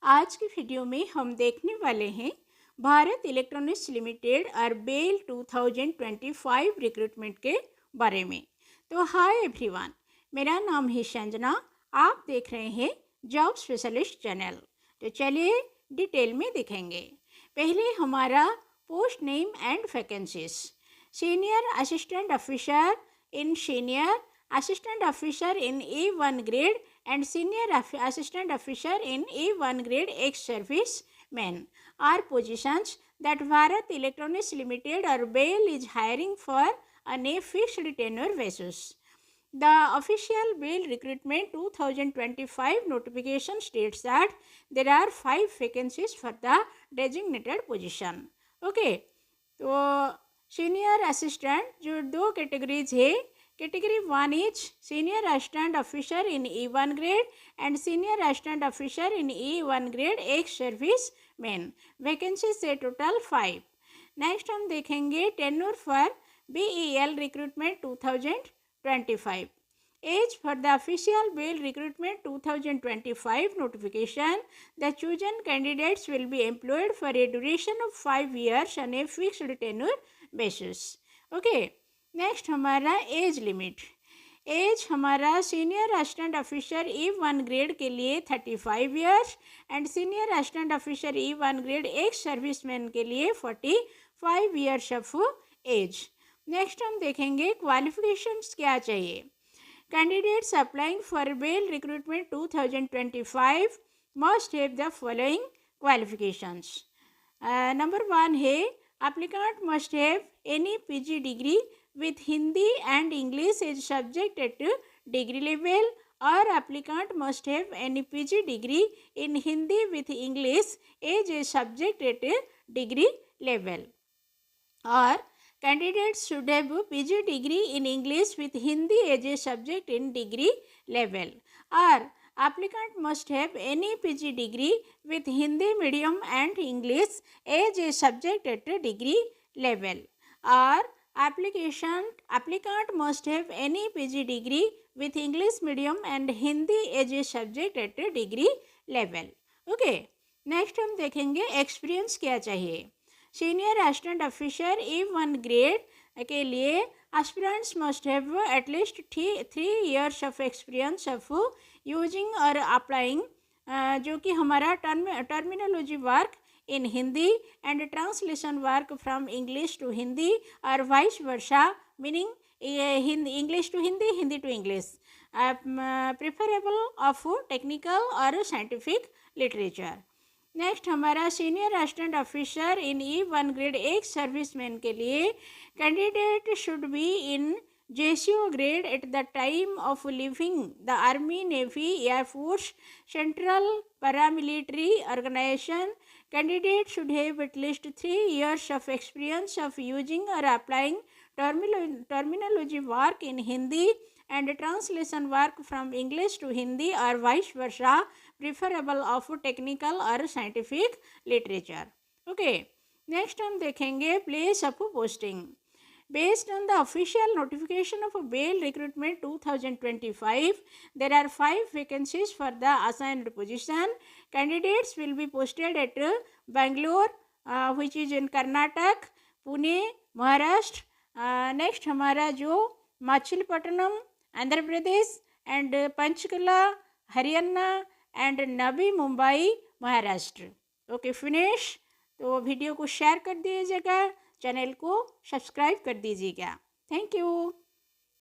आज की वीडियो में हम देखने वाले हैं भारत इलेक्ट्रॉनिक्स लिमिटेड और बेल 2025 रिक्रूटमेंट के बारे में। तो हाय एवरीवन, मेरा नाम है संजना। आप देख रहे हैं जॉब स्पेशलिस्ट चैनल। तो चलिए डिटेल में देखेंगे। पहले हमारा post name and vacancies. Senior assistant officer in senior assistant officer in A1 grade and senior assistant officer in A1 grade ex-service men are positions that Bharat Electronics Limited or BEL is hiring for on a fixed tenure basis. The official BEL recruitment 2025 notification states that there are 5 vacancies for the designated position. Okay, तो senior assistant जो 2 categories है। Category 1 is Senior Assistant Officer in E1 grade and Senior Assistant Officer in E1 grade ex-service men. Vacancies है total 5. Next हम देखेंगे tenure for BEL recruitment 2025. Age for the official BEL recruitment 2025 notification. The chosen candidates will be employed for a duration of 5 years on a fixed tenure basis. Okay. Next हमारा age limit. As हमारा senior assistant officer E1 grade के लिए 35 years and senior assistant officer E1 grade ex serviceman के लिए 45 years of as. Next हम देखेंगे qualifications क्या चाहिए। Candidates applying for BEL recruitment 2025 must have the following qualifications. Number 1 है applicant must have any PG degree with Hindi and English as subject at degree level, or applicant must have any PG degree in Hindi with English as a subject at degree level, or candidates should have PG degree in English with Hindi as a subject in degree level, or applicant must have any PG degree with Hindi medium and English as a subject at a degree level, or applicant must have any PG degree with English medium and Hindi as a subject at a degree level. Okay. Next हम देखेंगे experience क्या चाहिए। Senior assistant officer E1 grade के लिए aspirants must have at least 3 years of experience of using और applying जो कि हमारा terminology work in Hindi and translation work from English to Hindi और vice versa, meaning English to Hindi, Hindi to English, preferable of technical और scientific literature. Next हमारा senior assistant officer in E1 grade ex serviceman के लिए candidate should be in JCO grade at the time of leaving the Army, Navy, Air Force, Central Paramilitary Organization. Candidate should have at least 3 years of experience of using or applying terminology work in Hindi and translation work from English to Hindi or vice versa, preferable of technical or scientific literature. Okay. Next हम देखेंगे place of posting. Based on the official notification of BEL recruitment 2025, there are 5 vacancies for the assigned position. Candidates will be posted at Bangalore, which is in Karnataka, Pune, Maharashtra. Next हमारा जो Machilipatnam Andhra Pradesh and Panchkula Haryana and Navi Mumbai Maharashtra. Okay finish. तो video को share कर दीजिएगा, channel को subscribe कर दीजिएगा। Thank you.